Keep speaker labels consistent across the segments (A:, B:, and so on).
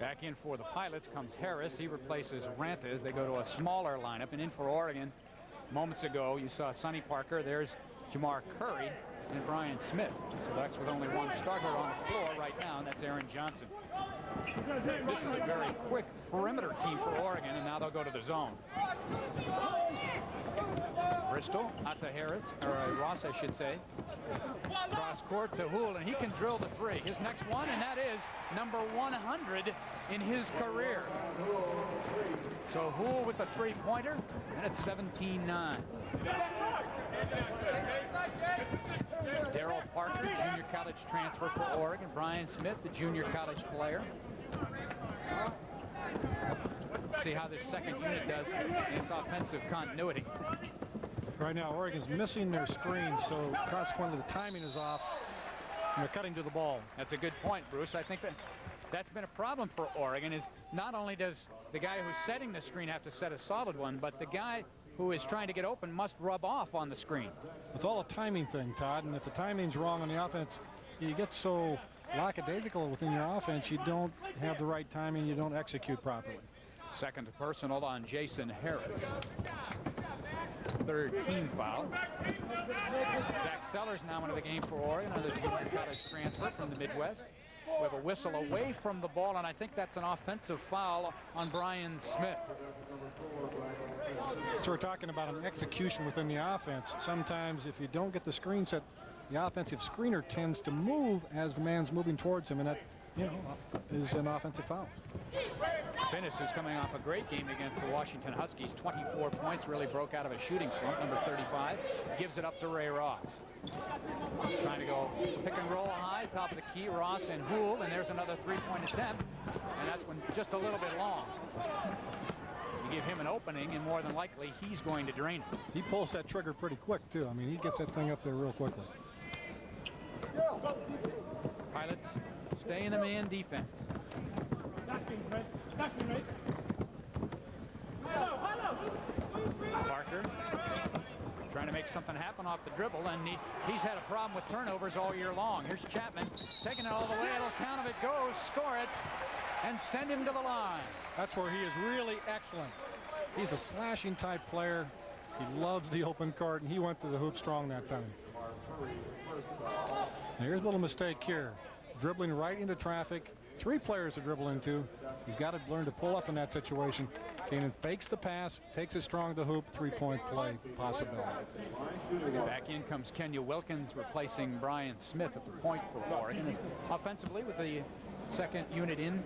A: Back in for the Pilots comes Harris. He replaces Rantes. They go to a smaller lineup. And in for Oregon, moments ago, you saw Sonny Parker. There's Jamar Curry and Brian Smith. So that's with only one starter on the floor right now, and that's Aaron Johnson. This is a very quick perimeter team for Oregon, and now they'll go to the zone. Bristol out to Harris, or Ross, I should say. Cross court to Houle, and he can drill the three. His next one, and that is number 100 in his career. So Houle with the three-pointer, and it's 17-9. Daryl Parker, junior college transfer for Oregon. Brian Smith, the junior college player. See how this second unit does in its offensive continuity.
B: Right now, Oregon's missing their screen, so consequently the timing is off, and they're cutting to the ball.
A: That's a good point, Bruce. I think that's been a problem for Oregon, is not only does the guy who's setting the screen have to set a solid one, but the guy who is trying to get open must rub off on the screen.
B: It's all a timing thing, Todd, and if the timing's wrong on the offense, you get so lackadaisical within your offense, you don't have the right timing, you don't execute properly.
A: Second personal on Jason Harris. Third team foul. Zach Sellers now into the game for Oregon, another junior college transfer from the Midwest. We have a whistle away from the ball, and I think that's an offensive foul on Brian Smith.
B: So we're talking about an execution within the offense. Sometimes if you don't get the screen set, the offensive screener tends to move as the man's moving towards him, and that, you know, is an offensive foul.
A: Finnis is coming off a great game again for Washington Huskies. 24 points, really broke out of a shooting slump. Number 35 gives it up to Ray Ross. Trying to go pick and roll high, top of the key, Ross and Houle, and there's another three-point attempt, and that's one just a little bit long. You give him an opening, and more than likely he's going to drain it.
B: He pulls that trigger pretty quick, too. I mean, he gets that thing up there real quickly.
A: Pilots stay in the man defense. Parker trying to make something happen off the dribble, and he's had a problem with turnovers all year long. Here's Chapman taking it all the way. It'll count if it goes, score it, and send him to the line.
B: That's where he is really excellent. He's a slashing type player. He loves the open court, and he went to the hoop strong that time. Now here's a little mistake here. Dribbling right into traffic. 3 players to dribble into. He's got to learn to pull up in that situation. Kanan fakes the pass, takes it strong to the hoop, 3-point play possibility.
A: Back in comes Kenya Wilkins, replacing Brian Smith at the point for Oregon. Offensively, with the second unit in,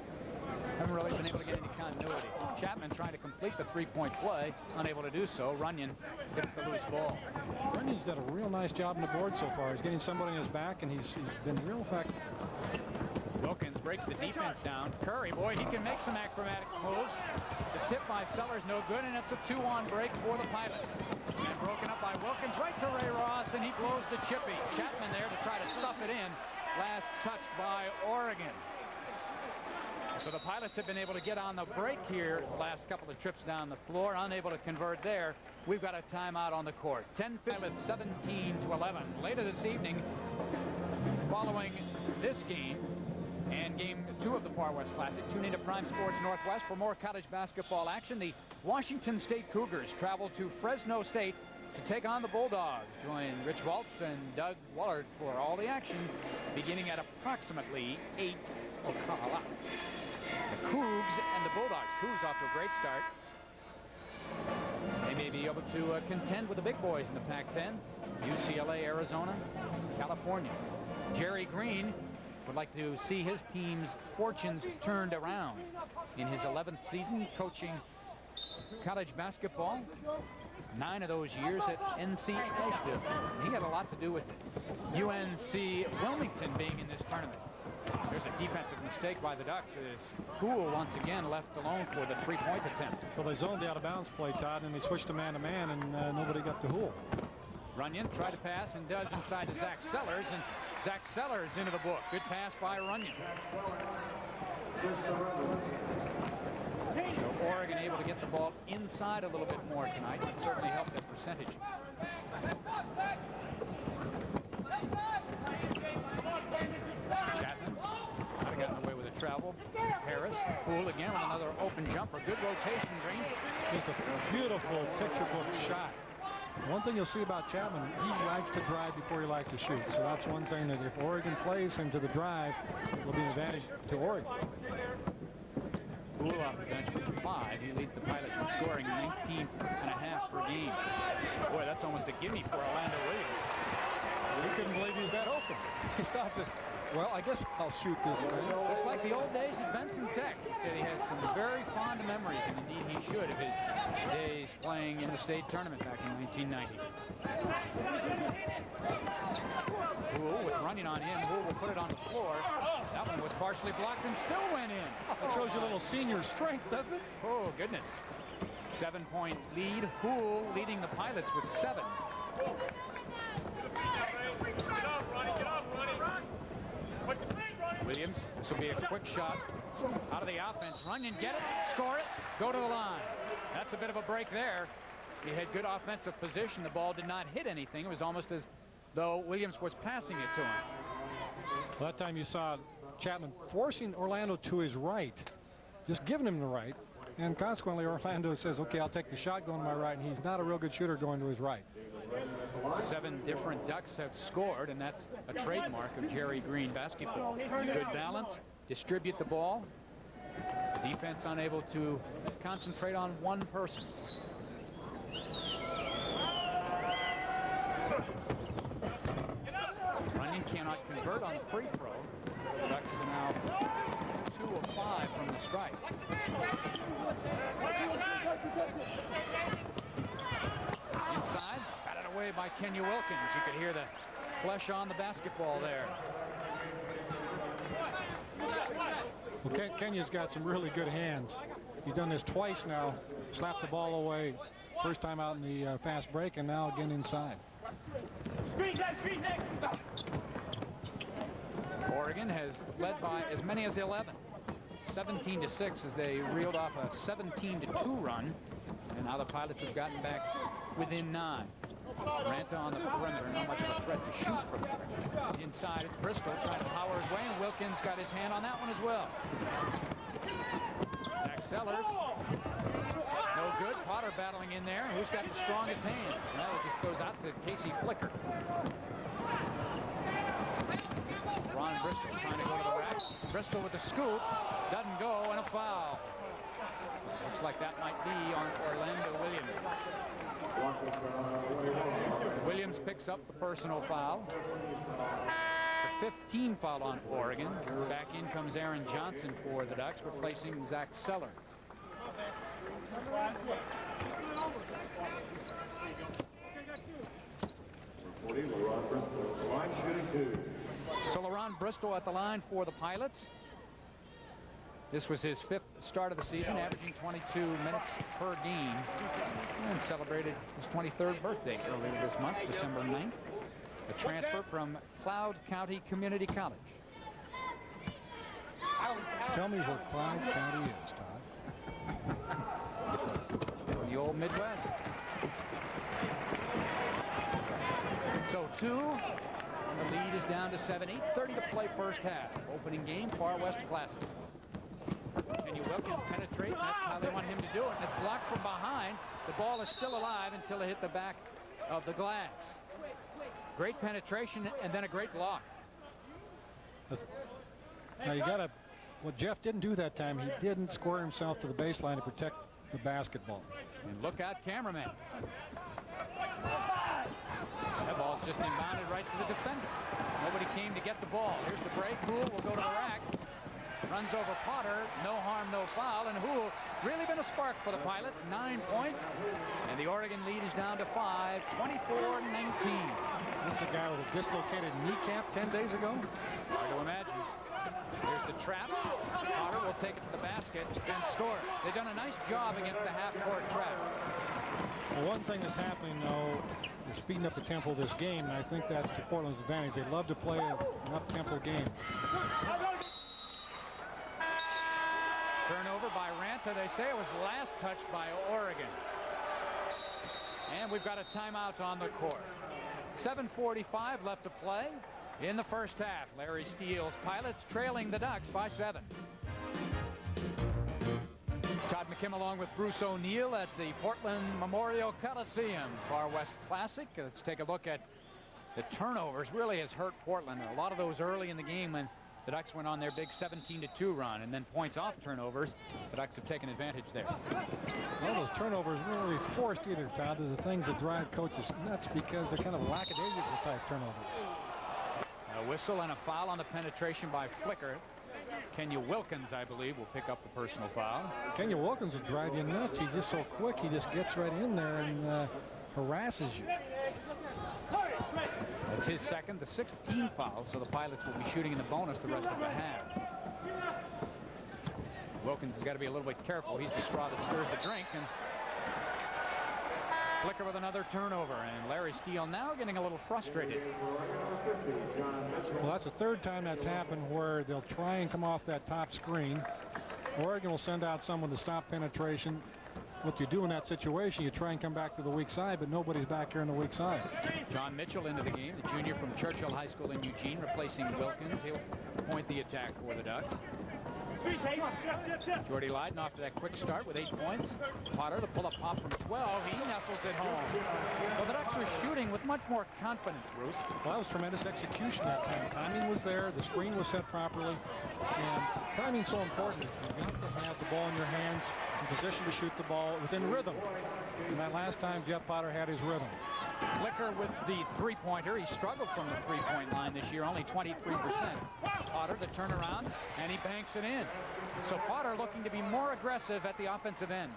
A: haven't really been able to get any continuity. Chapman trying to complete the 3-point play, unable to do so. Runyon gets the loose ball.
B: Runyon's done a real nice job on the board so far. He's getting somebody in his back, and he's been real effective.
A: Wilkins breaks the defense down. Curry, boy, he can make some acrobatic moves. The tip by Sellers no good, and it's a 2-on break for the Pilots. And broken up by Wilkins right to Ray Ross, and he blows the chippy. Chapman there to try to stuff it in. Last touched by Oregon. So the Pilots have been able to get on the break here the last couple of trips down the floor, unable to convert there. We've got a timeout on the court. 10-5 at 17-11. Later this evening, following this game, and game 2 of the Far West Classic, tune into Prime Sports Northwest for more college basketball action. The Washington State Cougars travel to Fresno State to take on the Bulldogs. Join Rich Waltz and Doug Wallard for all the action, beginning at approximately 8 o'clock. The Cougs and the Bulldogs. Cougs off to a great start. They may be able to contend with the big boys in the Pac-10. UCLA, Arizona, California. Jerry Green would like to see his team's fortunes turned around in his 11th season coaching college basketball. 9 of those years at NC Nashville. And he had a lot to do with it. UNC Wilmington being in this tournament. There's a defensive mistake by the Ducks as Houle once again left alone for the 3-point attempt.
B: Well, they zoned the out-of-bounds play, Todd, and they switched to man-to-man, and nobody got to Houle.
A: Runyon tried to pass and does inside to Zach Sellers, and Zach Sellers into the book. Good pass by Runyon. So Oregon able to get the ball inside a little bit more tonight. It certainly helped their percentage. Chapman might have gotten away with a travel. elbow. Harris. Poole again with another open jumper. Good rotation, Greens.
B: Just a beautiful picture book shot. One thing you'll see about Chapman, he likes to drive before he likes to shoot. So that's one thing that if Oregon plays him to the drive, will be an advantage to Oregon.
A: Poole off the bench with 5. He leads the Pilots in scoring 19.5 per game. Boy, that's almost a gimme for Orlando Williams.
B: He couldn't believe he was that open. He stopped it. Well, I guess I'll shoot this thing.
A: Just like the old days at Benson Tech. He said he has some very fond memories, and indeed he should, of his days playing in the state tournament back in 1990. Poole with running on him. Poole will put it on the floor. That one was partially blocked and still went in.
B: That shows you a little senior strength, doesn't it?
A: Oh, goodness. 7-point lead. Poole leading the Pilots with 7. Williams, this will be a quick shot out of the offense. Runyon, get it, score it, go to the line. That's a bit of a break there. He had good offensive position. The ball did not hit anything. It was almost as though Williams was passing it to him.
B: Well, that time you saw Chapman forcing Orlando to his right, just giving him the right. And consequently, Orlando says, okay, I'll take the shot going to my right. And he's not a real good shooter going to his right.
A: 7 different Ducks have scored, and that's a trademark of Jerry Green basketball. Good balance, distribute the ball. The defense unable to concentrate on one person. Runyon cannot convert on the free throw. The Ducks are now 2 of 5 from the strike. Inside, batted away by Kenya Wilkins. You could hear the flesh on the basketball there.
B: Well, Kenya's got some really good hands. He's done this twice now. Slapped the ball away. First time out in the fast break, and now again inside.
A: Oregon has led by as many as 11. 17-6 as they reeled off a 17-2 run. And now the Pilots have gotten back within 9. Ranta on the perimeter, not much of a threat to shoot from there. Inside, it's Bristol trying to power his way, and Wilkins got his hand on that one as well. Zach Sellers. No good. Potter battling in there. Who's got the strongest hands? Well, it just goes out to Casey Flicker. Ron Bristol trying to go to the rack. Bristol with the scoop. Doesn't go, and a foul. Looks like that might be on Orlando Williams. Williams picks up the personal foul. The 15 foul on Oregon. Back in comes Aaron Johnson for the Ducks, replacing Zach Sellers. So LaRon Bristol at the line for the Pilots. This was his 5th start of the season, averaging 22 minutes per game, and celebrated his 23rd birthday earlier this month, December 9th. A transfer from Cloud County Community College.
B: Tell me where Cloud County is, Todd.
A: The old Midwest. So 2, and the lead is down to 7. 8:30 to play first half. Opening game, Far West Classic. Kenya Wilkins penetrate, and that's how they want him to do it. And it's blocked from behind. The ball is still alive until it hit the back of the glass. Great penetration and then a great block.
B: Now you got to, what Jeff didn't do that time, he didn't square himself to the baseline to protect the basketball.
A: And look out, cameraman. That ball's just inbounded right to the defender. Nobody came to get the ball. Here's the break. Poole will go to the rack. Runs over Potter. No harm, no foul. And Poole really been a spark for the Pilots. 9 points. And the Oregon lead is down to 5. 24-19.
B: This is a guy with a dislocated kneecap 10 days ago.
A: Hard to imagine. Here's the trap. Potter will take it to the basket and score. They've done a nice job against the half-court trap.
B: Well, one thing that's happening, though, they're speeding up the tempo of this game, and I think that's to Portland's advantage. They love to play an up-tempo game.
A: Turnover by Ranta. They say it was last touched by Oregon. And we've got a timeout on the court. 7:45 left to play in the first half. Larry Steele's Pilots trailing the Ducks by 7. Todd McKim along with Bruce O'Neill at the Portland Memorial Coliseum Far West Classic. Let's take a look at the turnovers. Really has hurt Portland. A lot of those early in the game when the Ducks went on their big 17-2 run, and then points off turnovers. The Ducks have taken advantage there.
B: Well, those turnovers weren't really forced either, Todd. They're the things that drive coaches nuts because they're kind of lackadaisical type turnovers.
A: A whistle and a foul on the penetration by Flicker. Kenya Wilkins, I believe, will pick up the personal foul.
B: Kenya Wilkins will drive you nuts. He's just so quick. He just gets right in there and harasses you.
A: That's his second, the 6th team foul, so the Pilots will be shooting in the bonus the rest of the half. Wilkins has got to be a little bit careful. He's the straw that stirs the drink, and Flicker with another turnover, and Larry Steele now getting a little frustrated.
B: Well, that's the third time that's happened where they'll try and come off that top screen. Oregon will send out someone to stop penetration. What you do in that situation, you try and come back to the weak side, but nobody's back here on the weak side. John
A: Mitchell into the game, the junior from Churchill High School in Eugene, replacing Wilkins. He'll point the attack for the Ducks. Jordy Lydon off to that quick start with 8 points. Potter to pull a pop from 12. He nestles it home. Well, the Ducks were shooting with much more confidence, Bruce.
B: Well, that was tremendous execution that time. Timing was there. The screen was set properly. And timing's so important. You've got to have the ball in your hands, in position to shoot the ball within rhythm. And that last time, Jeff Potter had his rhythm.
A: Flicker with the three-pointer. He struggled from the three-point line this year, only 23%. Potter the turnaround, and he banks it in. So Potter looking to be more aggressive at the offensive end.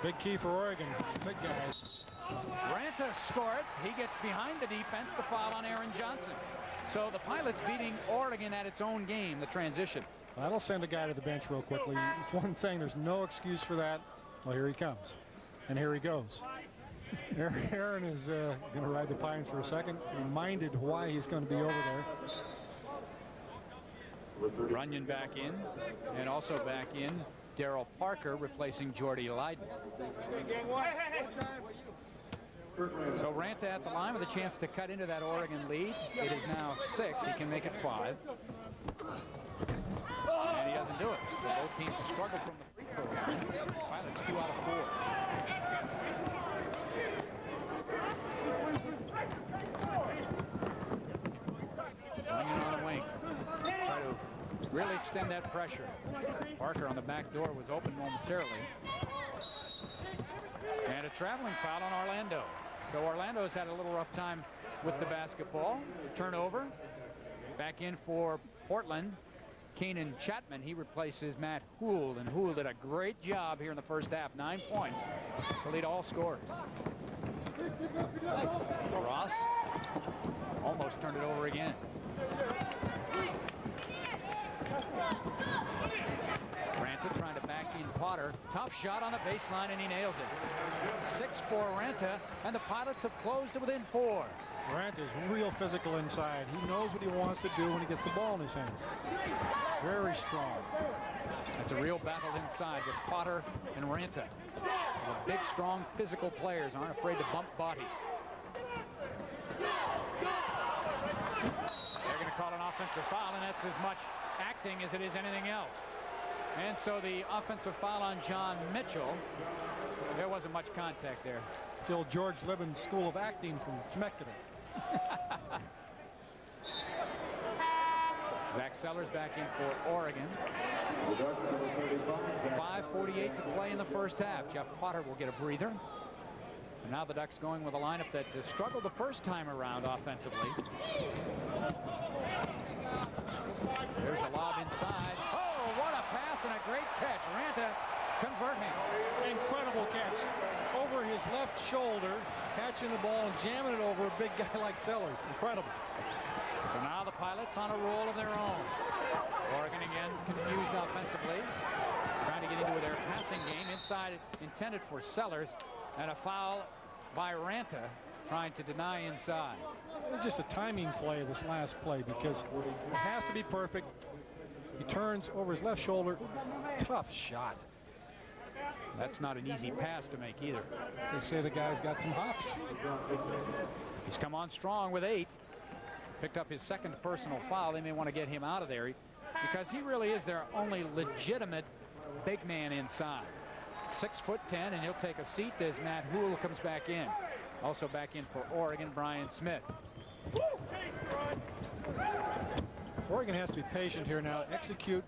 B: Big key for Oregon. Big guys.
A: Ranta scored. He gets behind the defense. The foul on Aaron Johnson. So the Pilots beating Oregon at its own game, the transition.
B: That'll send a guy to the bench real quickly. It's one thing. There's no excuse for that. Well, here he comes. And here he goes. Aaron is going to ride the pines for a second. Reminded why he's going to be over there.
A: Runyon back in, and also back in Daryl Parker replacing Jordy Lydon. So Ranta at the line with a chance to cut into that Oregon lead. It is now 6. He can make it 5. And he doesn't do it. So both teams have struggled from the free throw line. Pilots 2 out of 4. Runyon on a wing. Try to really extend that pressure. Parker on the back door was open momentarily. And a traveling foul on Orlando. So Orlando's had a little rough time with the basketball. Turnover. Back in for Portland. Keenan Chapman, he replaces Matt Houle, and Houle did a great job here in the first half. 9 points to lead all scorers. Ross almost turned it over again. Ranta trying to back in Potter. Tough shot on the baseline, and he nails it. 6 for Ranta, and the Pilots have closed to within 4.
B: Ranta is real physical inside. He knows what he wants to do when he gets the ball in his hands. Very strong.
A: It's a real battle inside with Potter and Ranta. The big, strong, physical players aren't afraid to bump bodies. They're going to call an offensive foul, and that's as much acting as it is anything else. And so the offensive foul on John Mitchell. There wasn't much contact there.
B: It's the old George Libbon School of Acting from Temecula.
A: Zach Sellers back in for Oregon. 5:48 to play in the first half. Jeff Potter will get a breather. And now the Ducks going with a lineup that struggled the first time around offensively. There's the lob inside. Oh, what a pass and a great catch. Ranta converting.
B: Incredible catch. Over his left shoulder, catching the ball and jamming it over a big guy like Sellers. Incredible.
A: So now the Pilots on a roll of their own. Oregon again confused offensively. Trying to get into their passing game. Inside intended for Sellers. And a foul by Ranta trying to deny inside.
B: It was just a timing play, this last play, because it has to be perfect. He turns over his left shoulder. Tough shot.
A: That's not an easy pass to make either.
B: They say the guy's got some hops.
A: He's come on strong with 8. Picked up his second personal foul. They may want to get him out of there because he really is their only legitimate big man inside. 6'10", and he'll take a seat as Matt Houle comes back in. Also back in for Oregon, Brian Smith.
B: Oregon has to be patient here now. Execute.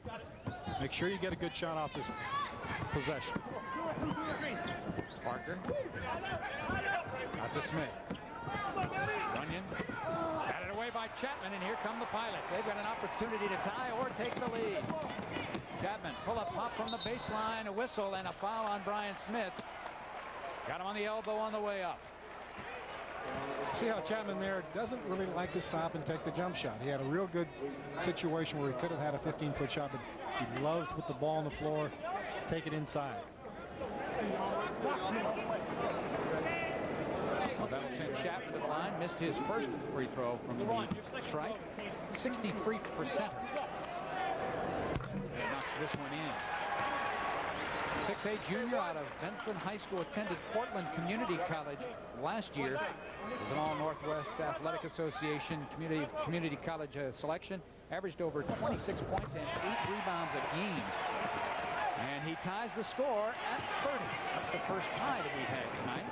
B: Make sure you get a good shot off this possession.
A: Parker. Out to Smith. Runyon. Got it away by Chapman, and here come the Pilots. They've got an opportunity to tie or take the lead. Chapman, pull-up pop from the baseline, a whistle, and a foul on Brian Smith. Got him on the elbow on the way up.
B: See how Chapman there doesn't really like to stop and take the jump shot. He had a real good situation where he could have had a 15-foot shot, but he loves to put the ball on the floor, take it inside.
A: So that'll send Chapman to the line. Missed his first free throw from the strike. 63%. Knocks this one in. 6'8" junior out of Benson High School, attended Portland Community College last year. Was an All-Northwest Athletic Association community college selection. Averaged over 26 points and 8 rebounds a game. And he ties the score at 30. That's the first tie that we've had tonight.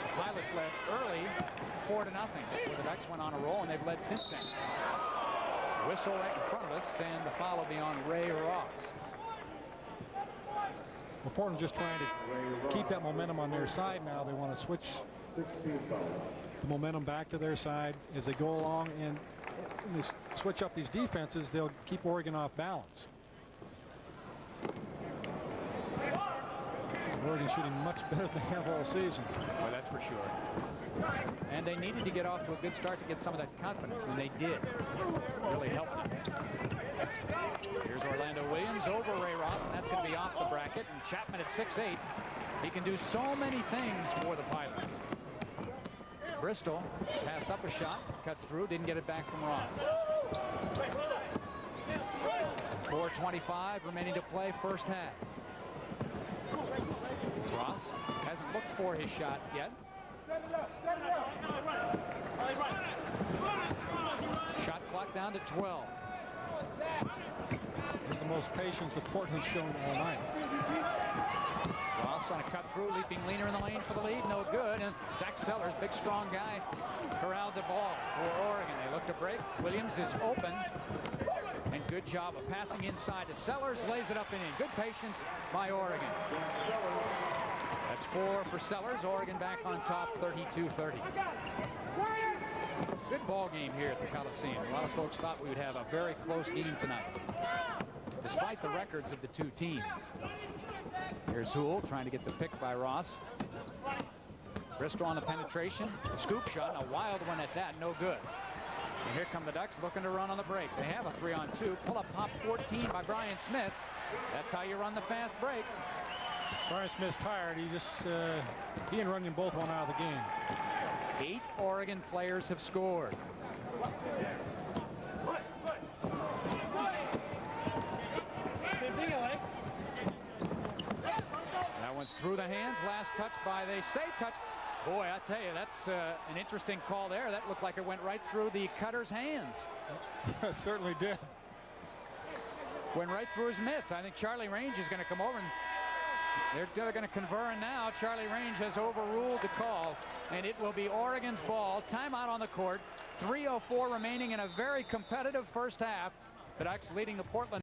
A: The Pilots led early, 4-0, before the Ducks went on a roll, and they've led since then. Whistle right in front of us, and the foul will be on Ray Ross.
B: Well, Portland just trying to keep that momentum on their side now. They want to switch the momentum back to their side as they go along, and when they switch up these defenses, they'll keep Oregon off balance. Oregon shooting much better than they have all season.
A: Well, that's for sure. And they needed to get off to a good start to get some of that confidence, and they did. Really helped them. Here's Orlando Williams over Ray Ross, and that's going to be off the bracket. And Chapman at 6'8". He can do so many things for the Pilots. Bristol passed up a shot, cuts through, didn't get it back from Ross. 4:25 remaining to play, first half. Ross hasn't looked for his shot yet. Shot clock down to 12.
B: He's the most patience that Portland's shown all night.
A: Ross on a cut through, leaping leaner in the lane for the lead, no good. And Zach Sellers, big strong guy, corralled the ball for Oregon. They look to break. Williams is open. And good job of passing inside to Sellers, lays it up and in. Good patience by Oregon. That's 4 for Sellers. Oregon back on top, 32-30. Good ball game here at the Coliseum. A lot of folks thought we would have a very close game tonight, despite the records of the two teams. Here's Houle trying to get the pick by Ross. Bristol on the penetration. A scoop shot, a wild one at that, no good. And here come the Ducks looking to run on the break. They have a 3-on-2. Pull-up pop 14 by Brian Smith. That's how you run the fast break.
B: Brian Smith's tired. He and Runyon both went out of the game.
A: 8 Oregon players have scored. That one's through the hands. Last touch by, they say touch. Boy, I tell you, that's an interesting call there. That looked like it went right through the cutter's hands.
B: It certainly did.
A: Went right through his mitts. I think Charlie Range is going to come over, and they're going to confer, and now Charlie Range has overruled the call, and it will be Oregon's ball. Timeout on the court. 3:04 remaining in a very competitive first half. The Ducks leading the Portland